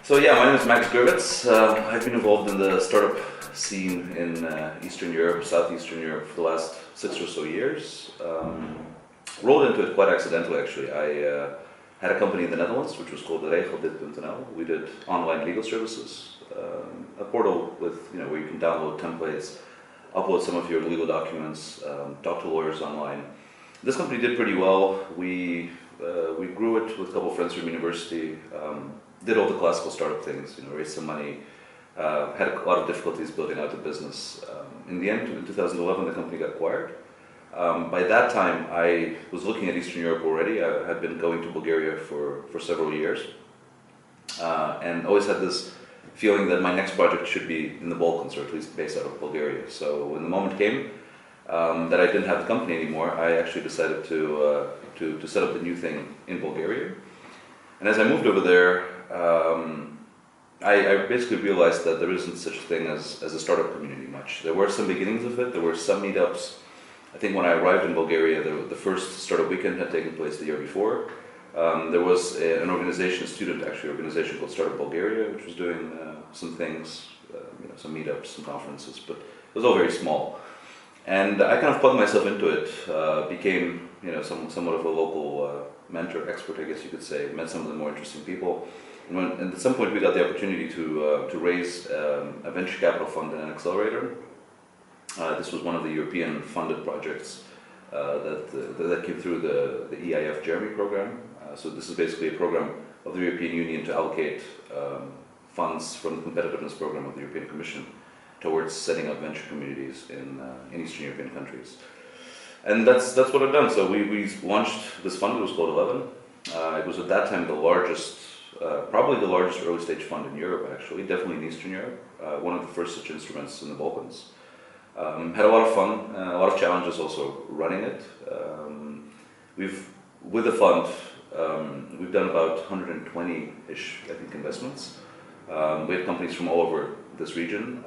So yeah, my name is Max Gurvits. I've been involved in the startup scene in Eastern Europe, Southeastern Europe for the last 6 or so years. Rolled into it quite accidentally actually. I had a company in the Netherlands which was called Regeldit.nl. We did online legal services, a portal with where you can download templates, upload some of your legal documents, talk to lawyers online. This company did pretty well. We grew it with a couple of friends from university. Did all the classical startup things, raised some money, had a lot of difficulties building out the business. In the end, in 2011, the company got acquired. By that time, I was looking at Eastern Europe already. I had been going to Bulgaria for several years, and always had this feeling that my next project should be in the Balkans, or at least based out of Bulgaria. So when the moment came that I didn't have the company anymore, I actually decided to set up the new thing in Bulgaria. And as I moved over there, I basically realized that there isn't such a thing as a startup community much. There were some beginnings of it, there were some meetups. I think when I arrived in Bulgaria, the first startup weekend had taken place the year before. There was an organization, a student actually organization called Startup Bulgaria, which was doing some things, some meetups, some conferences, but it was all very small. And I kind of plugged myself into it, became somewhat of a local mentor, expert, I guess you could say, met some of the more interesting people. And at some point we got the opportunity to raise a venture capital fund and an accelerator. This was one of the European funded projects that came through the EIF Jeremy program. So this is basically a program of the European Union to allocate funds from the competitiveness program of the European Commission towards setting up venture communities in Eastern European countries. And that's what I've done. So we launched this fund. It was called 11. It was at that time the largest, probably the largest early stage fund in Europe actually, definitely in Eastern Europe. One of the first such instruments in the Balkans. Had a lot of fun, a lot of challenges also running it. With the fund, we've done about 120-ish, I think, investments. We had companies from all over this region.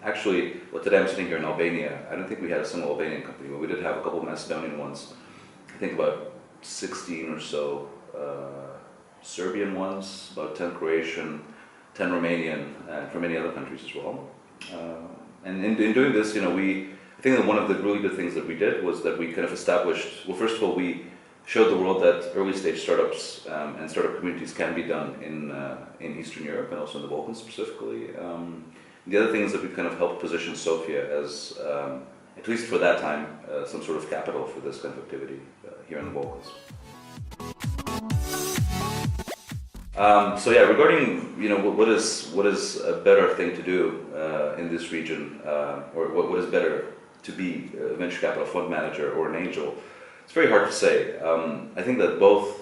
Actually, today I'm sitting here in Albania. I don't think we had a single Albanian company, but we did have a couple of Macedonian ones. I think about 16 or so Serbian ones, about 10 Croatian, 10 Romanian, and from many other countries as well. And in doing this, I think that one of the really good things that we did was that we kind of established, well, first of all, we showed the world that early stage startups and startup communities can be done in Eastern Europe and also in the Balkans specifically. The other thing is that we've kind of helped position Sofia as, at least for that time, some sort of capital for this kind of activity here in the Balkans. So yeah, regarding what is a better thing to do in this region, or what is better to be a venture capital fund manager or an angel, it's very hard to say. I think that both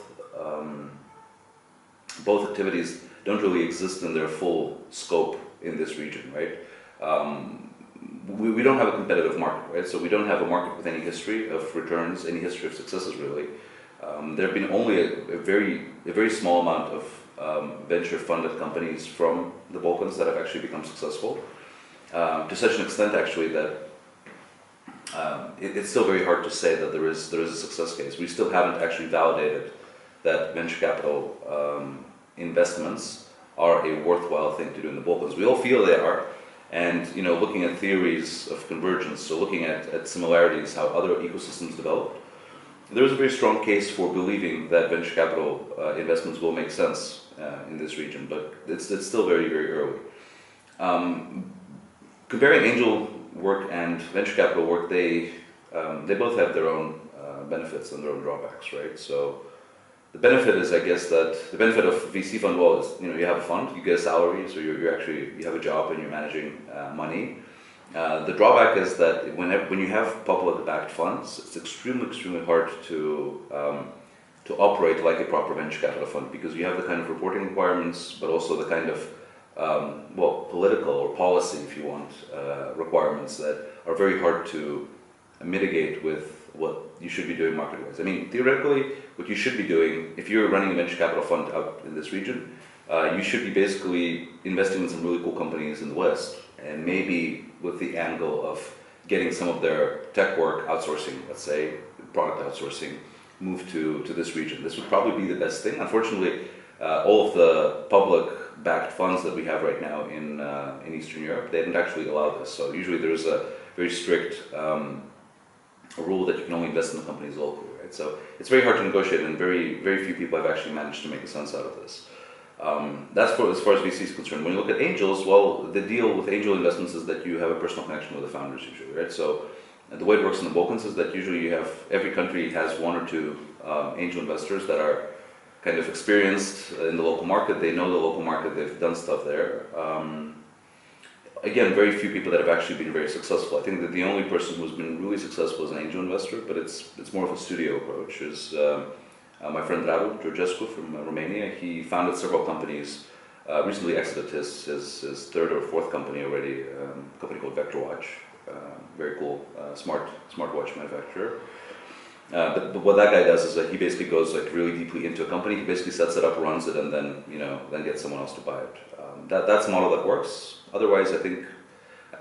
activities don't really exist in their full scope in this region, right? We don't have a competitive market, right? So we don't have a market with any history of returns, any history of successes really. There have been only a very small amount of venture-funded companies from the Balkans that have actually become successful, to such an extent actually that it's still very hard to say that there is a success case. We still haven't actually validated that venture capital investments are a worthwhile thing to do in the Balkans. We all feel they are, and looking at theories of convergence, so looking at similarities, how other ecosystems developed, there is a very strong case for believing that venture capital investments will make sense in this region, but it's still very, very early. Comparing angel work and venture capital work, they both have their own benefits and their own drawbacks, right? So the benefit is, I guess, that the benefit of VC fund is you have a fund, you get a salary, so you have a job and you're managing money. The drawback is that when you have public-backed funds, it's extremely hard to operate like a proper venture capital fund, because you have the kind of reporting requirements, but also the kind of political or policy, if you want, requirements that are very hard to mitigate with what you should be doing market-wise. I mean, theoretically, what you should be doing, if you're running a venture capital fund out in this region, you should be basically investing in some really cool companies in the West, and maybe with the angle of getting some of their tech work outsourcing, let's say, product outsourcing, move to this region. This would probably be the best thing. Unfortunately, all of the public backed funds that we have right now in Eastern Europe, they didn't actually allow this. So usually there's a very strict rule that you can only invest in the companies locally, right? So it's very hard to negotiate, and very few people have actually managed to make sense out of this. That's as far as VC is concerned. When you look at angels, well, the deal with angel investments is that you have a personal connection with the founders usually, right? So the way it works in the Balkans is that usually you have, every country has one or two angel investors that are kind of experienced in the local market. They know the local market, they've done stuff there. Again, very few people that have actually been very successful. I think that the only person who's been really successful as an angel investor, but it's more of a studio approach, is my friend Radu Georgescu from Romania. He founded several companies, recently exited his third or fourth company already, a company called Vector Watch, very cool smartwatch manufacturer. But what that guy does is that he basically goes like really deeply into a company. He basically sets it up, runs it, and then then gets someone else to buy it. That's a model that works. Otherwise, I think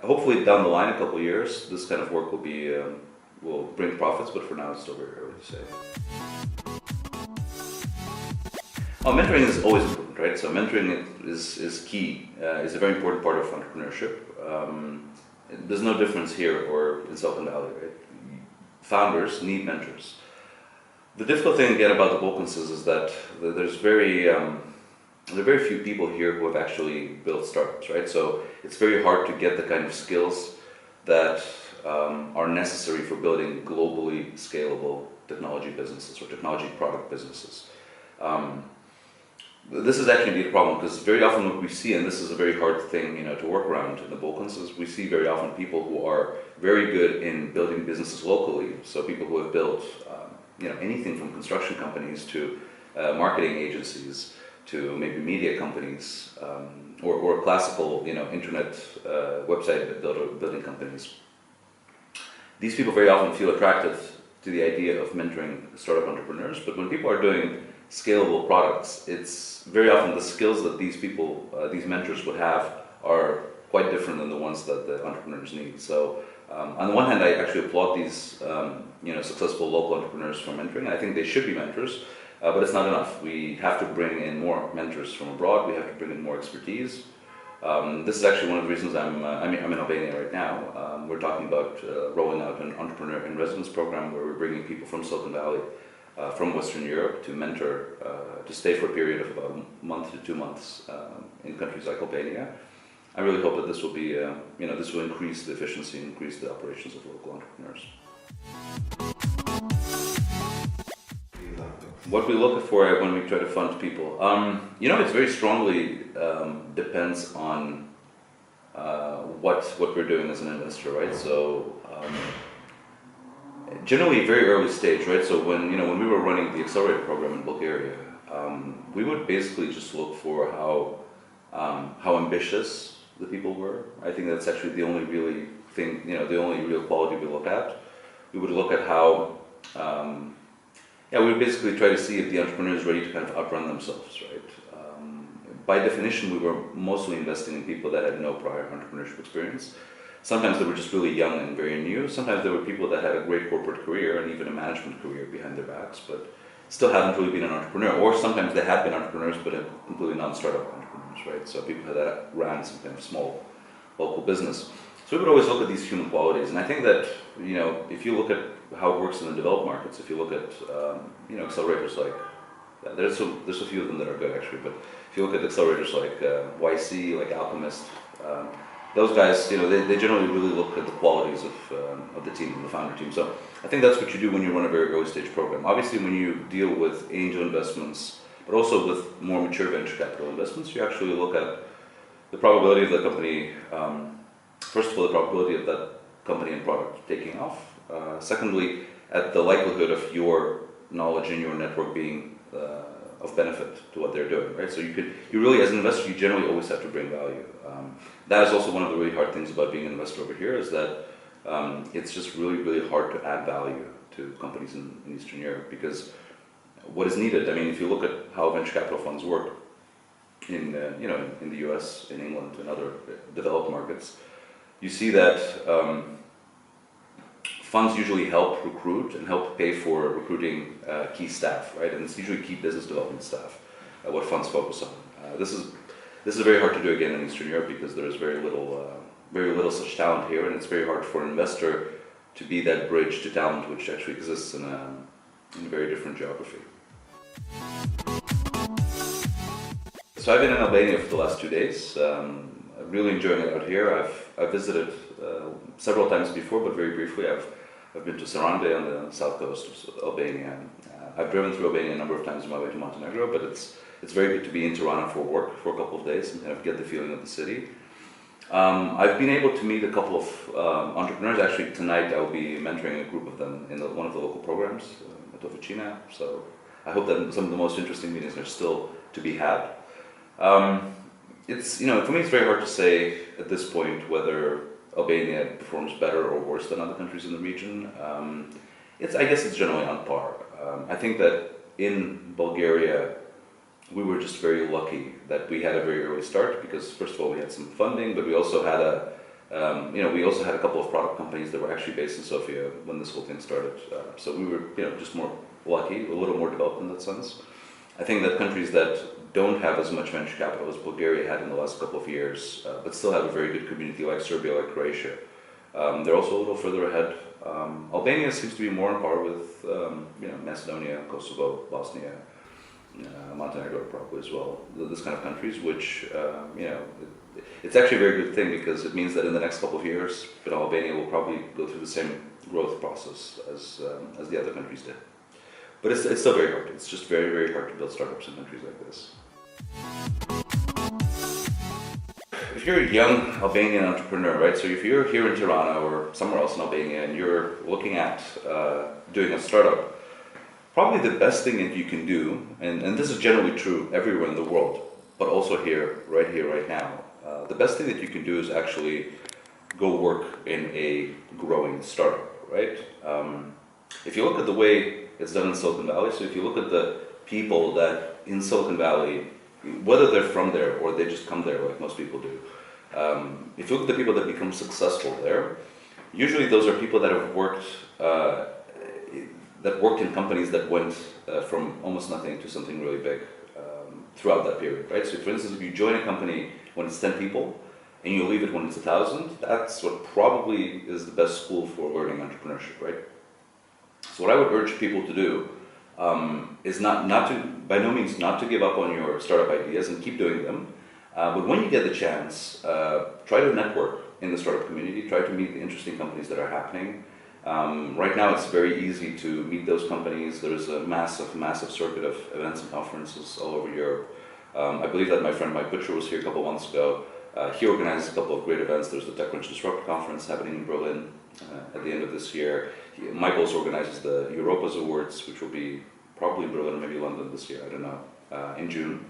hopefully down the line, a couple of years, this kind of work will bring profits. But for now, it's still very early to say. Mentoring is always important, right? So mentoring is key. Is a very important part of entrepreneurship. There's no difference here or in Silicon Valley, right? Founders need mentors. The difficult thing again about the Balkans is that there are very few people here who have actually built startups, right? So it's very hard to get the kind of skills that are necessary for building globally scalable technology businesses or technology product businesses. This is actually a problem because very often what we see, and this is a very hard thing to work around in the Balkans, is we see very often people who are very good in building businesses locally. So people who have built anything from construction companies to marketing agencies to maybe media companies or classical internet website building companies. These people very often feel attracted to the idea of mentoring startup entrepreneurs, but when people are doing scalable products, it's very often the skills that these people, these mentors would have are quite different than the ones that the entrepreneurs need. So on the one hand, I actually applaud these successful local entrepreneurs for mentoring. I think they should be mentors, but it's not enough. We have to bring in more mentors from abroad. We have to bring in more expertise. This is actually one of the reasons I'm in Albania right now. We're talking about rolling out an entrepreneur in residence program where we're bringing people from Silicon Valley, from Western Europe to mentor, to stay for a period of about a month to 2 months in countries like Albania. I really hope that this will be, this will increase the efficiency and increase the operations of local entrepreneurs. What we look for when we try to fund people, it's very strongly depends on what we're doing as an investor, right? So generally very early stage, right? So when we were running the accelerator program in Bulgaria, we would basically just look for how ambitious the people were. I think that's actually the only really thing, the only real quality we look at. We would look at how, we would basically try to see if the entrepreneur is ready to kind of outrun themselves, right? By definition, we were mostly investing in people that had no prior entrepreneurship experience. Sometimes they were just really young and very new. Sometimes there were people that had a great corporate career and even a management career behind their backs, but still hadn't really been an entrepreneur. Or sometimes they had been entrepreneurs, but completely non-startup entrepreneurs, right? So people that ran some kind of small local business. So we would always look at these human qualities. And I think that, if you look at how it works in the developed markets, if you look at, accelerators like, there's a few of them that are good actually, but if you look at accelerators like YC, like Alchemist, those guys, they generally really look at the qualities of the team, the founder team. So I think that's what you do when you run a very early stage program. Obviously, when you deal with angel investments, but also with more mature venture capital investments, you actually look at the probability of the company, first of all, the probability of that company and product taking off. Secondly, at the likelihood of your knowledge and your network being of benefit to what they're doing, right? So you really, as an investor, you generally always have to bring value. That is also one of the really hard things about being an investor over here, is that it's just really, really hard to add value to companies in Eastern Europe, because what is needed, if you look at how venture capital funds work in the US, in England, and other developed markets, you see that funds usually help recruit and help pay for recruiting key staff, right? And it's usually key business development staff, what funds focus on. This is This is very hard to do again in Eastern Europe because there is very little such talent here, and it's very hard for an investor to be that bridge to talent which actually exists in a very different geography. So I've been in Albania for the last 2 days. I'm really enjoying it out here. I've visited several times before, but very briefly. I've been to Sarande on the south coast of Albania. I've driven through Albania a number of times on my way to Montenegro, but it's very good to be in Tirana for work for a couple of days and kind of get the feeling of the city. I've been able to meet a couple of entrepreneurs. Actually, tonight I'll be mentoring a group of them in one of the local programs at Vexento. So I hope that some of the most interesting meetings are still to be had. It's, for me, it's very hard to say at this point whether Albania performs better or worse than other countries in the region. I guess it's generally on par. I think that in Bulgaria, we were just very lucky that we had a very early start because, first of all, we had some funding, but we also had a couple of product companies that were actually based in Sofia when this whole thing started. So we were, just more lucky, a little more developed in that sense. I think that countries that don't have as much venture capital as Bulgaria had in the last couple of years, but still have a very good community like Serbia, like Croatia, they're also a little further ahead. Albania seems to be more on par with, Macedonia, Kosovo, Bosnia, Montenegro probably as well. This kind of countries, which, it's actually a very good thing because it means that in the next couple of years, Albania will probably go through the same growth process as the other countries did. But it's still very hard. It's just very, very hard to build startups in countries like this. If you're a young Albanian entrepreneur, right? So if you're here in Tirana or somewhere else in Albania and you're looking at doing a startup, probably the best thing that you can do, and this is generally true everywhere in the world, but also here, right now, the best thing that you can do is actually go work in a growing startup, right? If you look at the way it's done in Silicon Valley, so if you look at the people that in Silicon Valley, whether they're from there or they just come there like most people do, if you look at the people that become successful there, usually those are people that have worked in companies that went from almost nothing to something really big throughout that period, right? So for instance, if you join a company when it's 10 people and you leave it when it's 1,000, that's what probably is the best school for learning entrepreneurship, right? So what I would urge people to do is by no means not to give up on your startup ideas and keep doing them. But when you get the chance, try to network in the startup community, try to meet the interesting companies that are happening. Right now it's very easy to meet those companies. There's a massive circuit of events and conferences all over Europe. I believe that my friend Mike Butcher was here a couple of months ago. He organizes a couple of great events. There's the TechCrunch Disrupt conference happening in Berlin at the end of this year. Mike also organizes the Europa's Awards, which will be probably in Berlin or maybe London this year, I don't know, in June.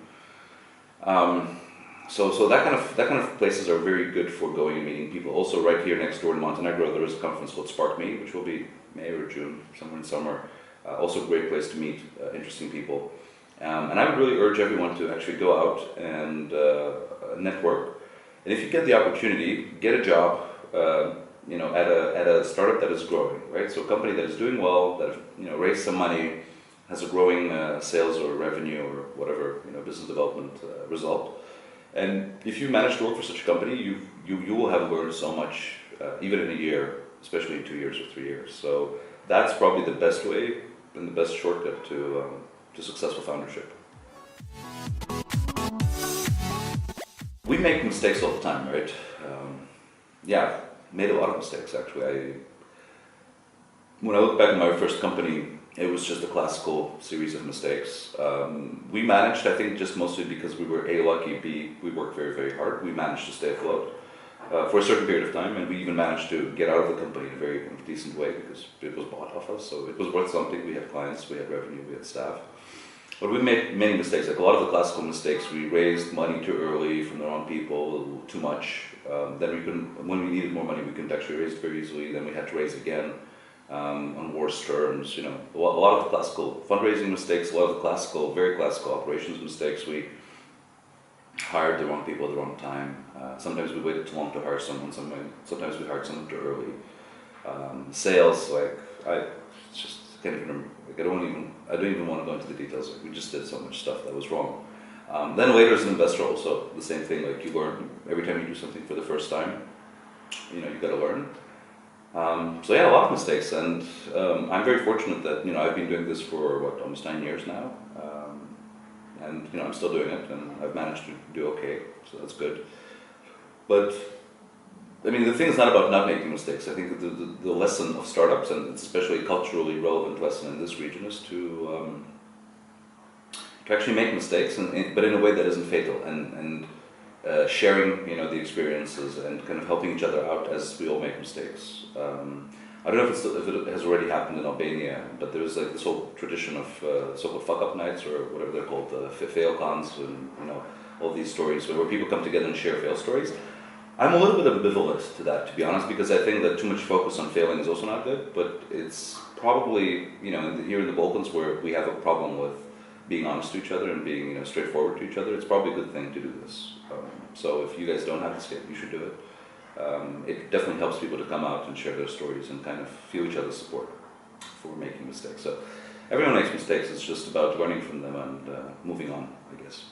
So that kind of places are very good for going and meeting people. Also right here next door in Montenegro, there is a conference called Spark Me, which will be May or June, somewhere in summer. Also a great place to meet interesting people. And I would really urge everyone to actually go out and network. And if you get the opportunity, get a job, at a startup that is growing, right? So a company that is doing well, that raised some money, has a growing sales or revenue or whatever business development result. And if you manage to work for such a company, you will have learned so much, even in a year, especially in 2 years or 3 years. So that's probably the best way and the best shortcut to successful foundership. We make mistakes all the time, right? Made a lot of mistakes actually. When I look back at my first company, it was just a classical series of mistakes. We managed, I think, just mostly because we were A, lucky, B, we worked very, very hard. We managed to stay afloat for a certain period of time, and we even managed to get out of the company in a very decent way because it was bought off us, so it was worth something. We had clients, we had revenue, we had staff. But we made many mistakes. Like a lot of the classical mistakes, we raised money too early from the wrong people, too much. Then when we needed more money, we couldn't actually raise it very easily. Then we had to raise again on worse terms. A lot of the classical fundraising mistakes, a lot of the very classical operations mistakes. We hired the wrong people at the wrong time. Sometimes we waited too long to hire someone. Sometimes we hired someone too early. Sales, I can't even remember. I don't even want to go into the details. We just did so much stuff that was wrong. Then later as an investor also, the same thing, like you learn every time you do something for the first time, you got to learn. So yeah, a lot of mistakes, and I'm very fortunate that, I've been doing this for, almost 9 years now, and, I'm still doing it, and I've managed to do okay, so that's good. But, I mean, the thing is not about not making mistakes. I think that the lesson of startups, and it's especially a culturally relevant lesson in this region, is to actually make mistakes, but in a way that isn't fatal, and sharing, the experiences and kind of helping each other out as we all make mistakes. I don't know if it has already happened in Albania, but there's like this whole tradition of so-called fuck-up nights, or whatever they're called, fail cons, and all these stories where people come together and share fail stories. I'm a little bit ambivalent to that, to be honest, because I think that too much focus on failing is also not good, but it's probably, here in the Balkans, where we have a problem with being honest to each other and being, straightforward to each other, it's probably a good thing to do this. So if you guys don't have this yet, you should do it. It definitely helps people to come out and share their stories and kind of feel each other's support for making mistakes. So everyone makes mistakes, it's just about learning from them and moving on, I guess.